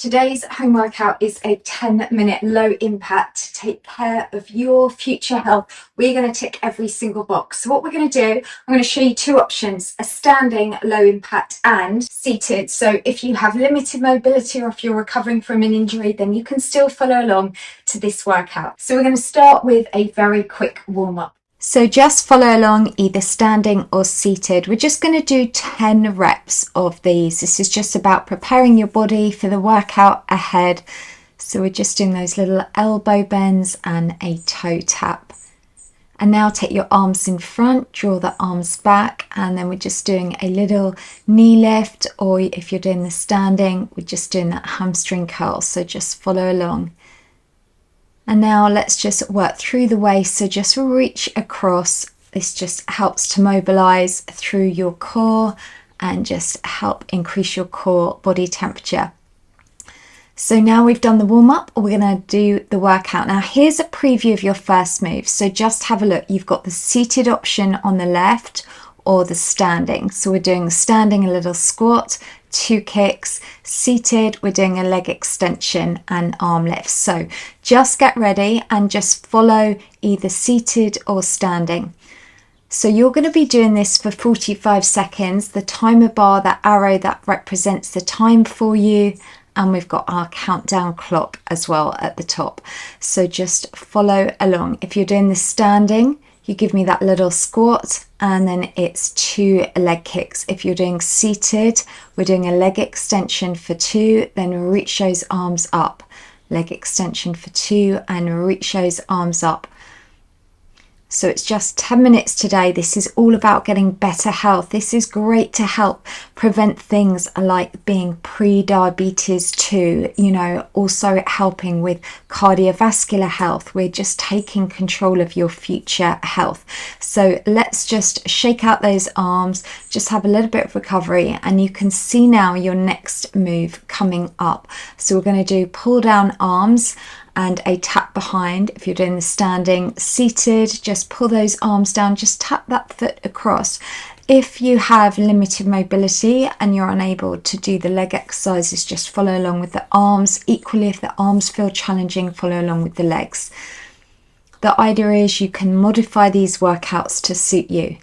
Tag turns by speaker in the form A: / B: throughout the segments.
A: Today's home workout is a 10-minute low impact to take care of your future health. We're going to tick every single box. So what we're going to do, I'm going to show you two options, a standing low impact and seated. So if you have limited mobility or if you're recovering from an injury, then you can still follow along to this workout. So we're going to start with a very quick warm up. So just follow along either standing or seated. We're just going to do 10 reps of these. This is just about preparing your body for the workout ahead. So we're just doing those little elbow bends and a toe tap. And now take your arms in front, draw the arms back, and then we're just doing a little knee lift, or if you're doing the standing, we're just doing that hamstring curl. So just follow along. And now let's just work through the waist, so just reach across. This just helps to mobilize through your core and just help increase your core body temperature. So now we've done the warm up, we're going to do the workout. Now here's a preview of your first move. So just have a look, you've got the seated option on the left or the standing. So we're doing the standing, a little squat, 2 kicks. Seated, we're doing a leg extension and arm lifts. So just get ready and just follow either seated or standing. So you're going to be doing this for 45 seconds. The timer bar, that arrow, that represents the time for you. And we've got our countdown clock as well at the top. So just follow along. If you're doing the standing, you give me that little squat and then it's 2 leg kicks. If you're doing seated, we're doing a leg extension for 2, then reach those arms up. Leg extension for 2 and reach those arms up. So it's just 10 minutes today. This is all about getting better health. This is great to help prevent things like being pre-diabetes too, also helping with cardiovascular health. We're just taking control of your future health. So let's just shake out those arms, just have a little bit of recovery, and you can see now your next move coming up. So we're going to do pull down arms and a tap behind. If you're doing the standing, seated, just pull those arms down, just tap that foot across. If you have limited mobility and you're unable to do the leg exercises, just follow along with the arms. Equally, if the arms feel challenging, follow along with the legs. The idea is you can modify these workouts to suit you.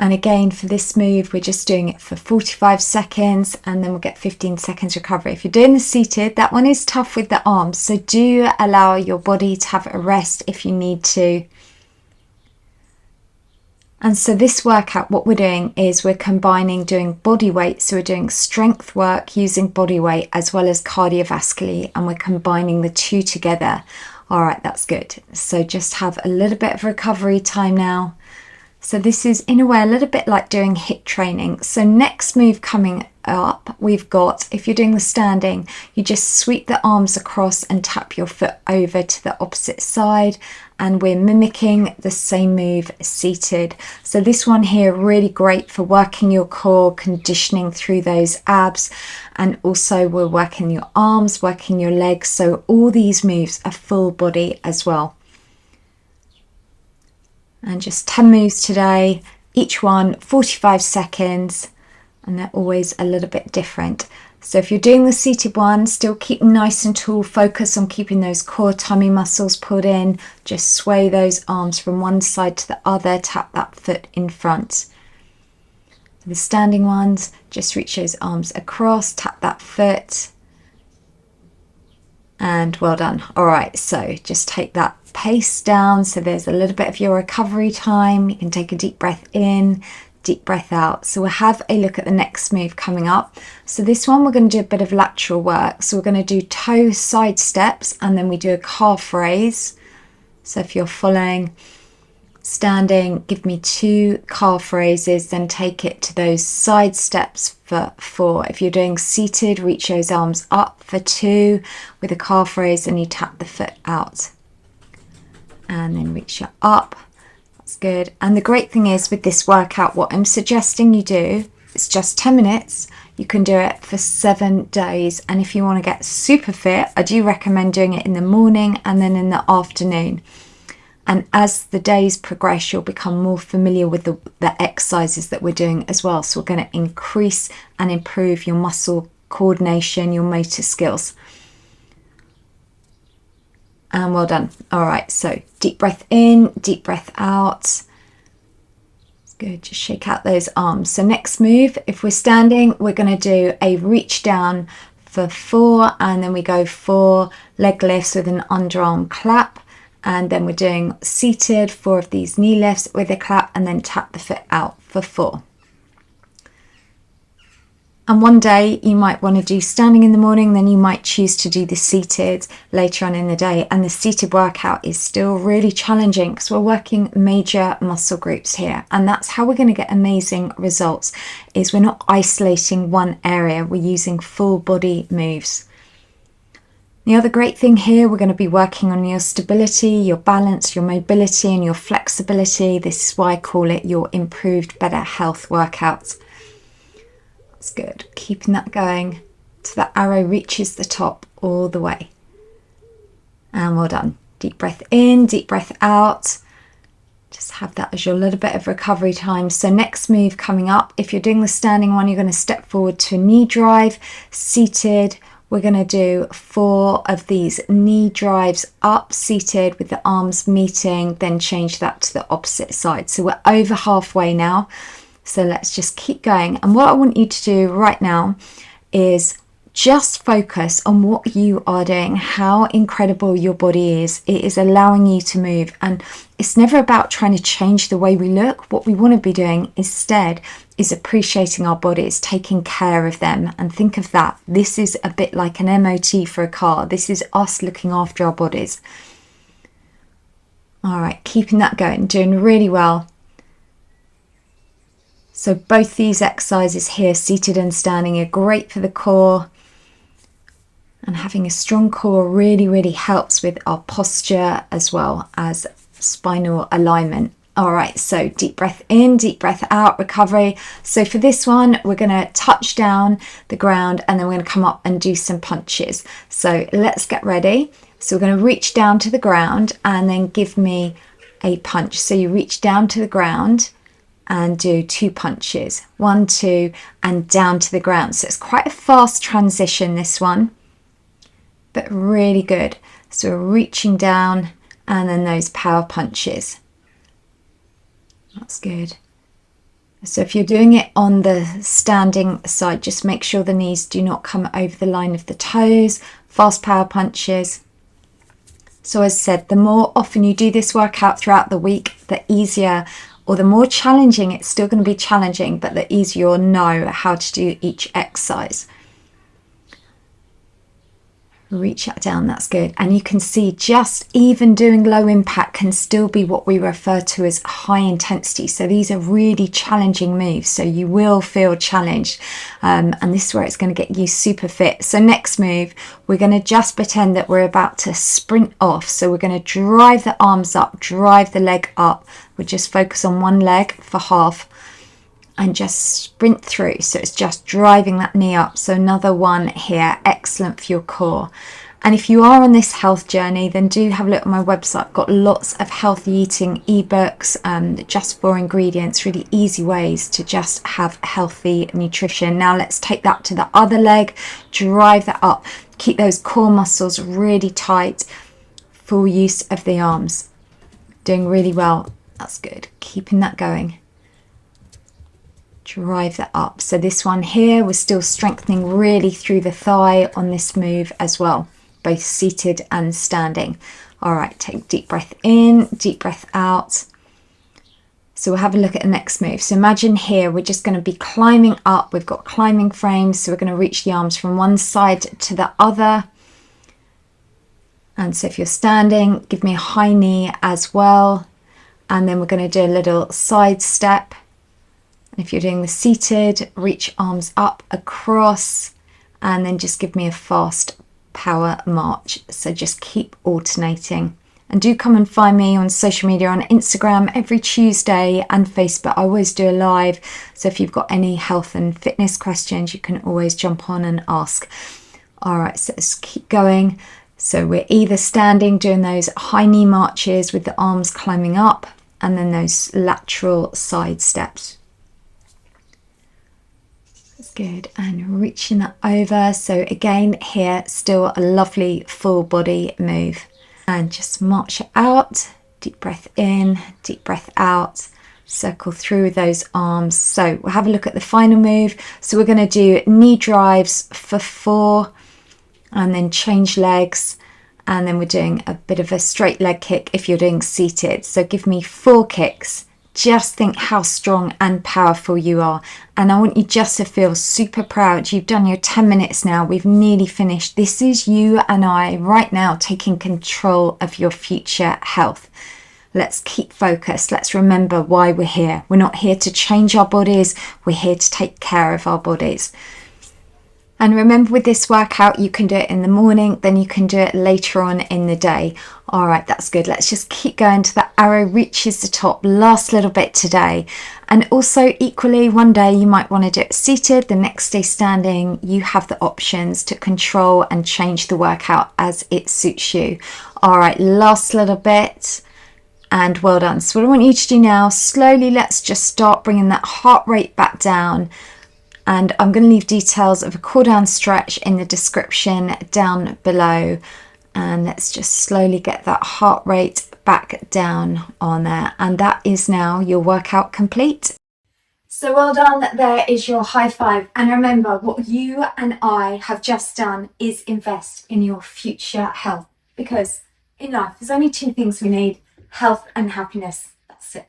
A: And again, for this move, we're just doing it for 45 seconds and then we'll get 15 seconds recovery. If you're doing the seated, that one is tough with the arms. So do allow your body to have a rest if you need to. And so this workout, what we're doing is we're combining doing body weight. So we're doing strength work using body weight as well as cardiovascularly, and we're combining the two together. All right, that's good. So just have a little bit of recovery time now. So this is in a way a little bit like doing HIIT training. So next move coming up, we've got, if you're doing the standing, you just sweep the arms across and tap your foot over to the opposite side. And we're mimicking the same move seated. So this one here, really great for working your core, conditioning through those abs. And also we're working your arms, working your legs. So all these moves are full body as well. And just 10 moves today, each one 45 seconds, and they're always a little bit different. So if you're doing the seated one, still keep nice and tall, focus on keeping those core tummy muscles pulled in, just sway those arms from one side to the other, tap that foot in front. For the standing ones, just reach those arms across, tap that foot, and well done. All right, so just take that pace down, so there's a little bit of your recovery time. You can take a deep breath in, deep breath out. So we'll have a look at the next move coming up. So this one we're going to do a bit of lateral work. So we're going to do toe side steps and then we do a calf raise. So if you're following standing, give me 2 calf raises, then take it to those side steps for 4. If you're doing seated, reach those arms up for 2 with a calf raise and you tap the foot out. And then reach it up. That's good. And the great thing is with this workout, what I'm suggesting you do, it's just 10 minutes. You can do it for 7 days. And if you want to get super fit, I do recommend doing it in the morning and then in the afternoon. And as the days progress, you'll become more familiar with the exercises that we're doing as well. So we're going to increase and improve your muscle coordination, your motor skills. And well done. All right, so deep breath in, deep breath out. Good, just shake out those arms. So next move, if we're standing, we're going to do a reach down for 4, and then we go 4 leg lifts with an underarm clap, and then we're doing seated 4 of these knee lifts with a clap, and then tap the foot out for 4. And one day you might want to do standing in the morning, then you might choose to do the seated later on in the day. And the seated workout is still really challenging because we're working major muscle groups here. And that's how we're going to get amazing results, is we're not isolating one area, we're using full body moves. The other great thing here, we're going to be working on your stability, your balance, your mobility and your flexibility. This is why I call it your improved better health workout. That's good. Keeping that going so that arrow reaches the top all the way. And well done. Deep breath in, deep breath out. Just have that as your little bit of recovery time. So next move coming up, if you're doing the standing one, you're going to step forward to a knee drive, seated. We're going to do 4 of these knee drives up, seated with the arms meeting, then change that to the opposite side. So we're over halfway now. So let's just keep going. And what I want you to do right now is just focus on what you are doing, how incredible your body is. It is allowing you to move. And it's never about trying to change the way we look. What we want to be doing instead is appreciating our bodies, taking care of them. And think of that. This is a bit like an MOT for a car. This is us looking after our bodies. All right, keeping that going, doing really well. So both these exercises here, seated and standing, are great for the core. And having a strong core really, really helps with our posture as well as spinal alignment. All right, so deep breath in, deep breath out, recovery. So for this one, we're going to touch down the ground and then we're going to come up and do some punches. So let's get ready. So we're going to reach down to the ground and then give me a punch. So you reach down to the ground and do 2 punches, 1, 2, and down to the ground. So it's quite a fast transition, this one, but really good. So we're reaching down and then those power punches. That's good. So if you're doing it on the standing side, just make sure the knees do not come over the line of the toes. Fast power punches. So as I said, the more often you do this workout throughout the week, the easier, or the more challenging, it's still going to be challenging, but the easier you'll know how to do each exercise. Reach that down, that's good. And you can see just even doing low impact can still be what we refer to as high intensity. So these are really challenging moves. So you will feel challenged. And this is where it's going to get you super fit. So next move, we're going to just pretend that we're about to sprint off. So we're going to drive the arms up, drive the leg up. We'll just focus on one leg for half and just sprint through. So it's just driving that knee up. So another one here, excellent for your core. And if you are on this health journey, then do have a look at my website. I've got lots of healthy eating ebooks, just for ingredients, really easy ways to just have healthy nutrition. Now let's take that to the other leg, drive that up, keep those core muscles really tight, full use of the arms. Doing really well, that's good, keeping that going. Drive that up. So this one here, we're still strengthening really through the thigh on this move as well, both seated and standing. All right, take deep breath in, deep breath out. So we'll have a look at the next move. So imagine here, we're just going to be climbing up. We've got climbing frames, so we're going to reach the arms from one side to the other. And so if you're standing, give me a high knee as well. And then we're going to do a little side step. If you're doing the seated, reach arms up across and then just give me a fast power march. So just keep alternating. And do come and find me on social media, on Instagram every Tuesday and Facebook. I always do a live. So if you've got any health and fitness questions, you can always jump on and ask. All right, so let's keep going. So we're either standing, doing those high knee marches with the arms climbing up and then those lateral side steps. Good, and reaching that over. So again, here, still a lovely full body move. And just march it out. Deep breath in, deep breath out. Circle through those arms. So we'll have a look at the final move. So we're going to do knee drives for 4, and then change legs. And then we're doing a bit of a straight leg kick if you're doing seated. So give me 4 kicks. Just think how strong and powerful you are. And I want you just to feel super proud. You've done your 10 minutes now. We've nearly finished. This is you and I right now taking control of your future health. Let's keep focused. Let's remember why we're here. We're not here to change our bodies. We're here to take care of our bodies. And remember, with this workout, you can do it in the morning, then you can do it later on in the day. All right, that's good. Let's just keep going till that arrow reaches the top. Last little bit today. And also equally, one day you might want to do it seated, the next day standing. You have the options to control and change the workout as it suits you. All right, last little bit. And well done. So what I want you to do now, slowly, let's just start bringing that heart rate back down. And I'm going to leave details of a cooldown stretch in the description down below. And let's just slowly get that heart rate back down on there. And that is now your workout complete. So well done, there is your high five. And remember, what you and I have just done is invest in your future health. Because in life, there's only 2 things we need: health and happiness. That's it.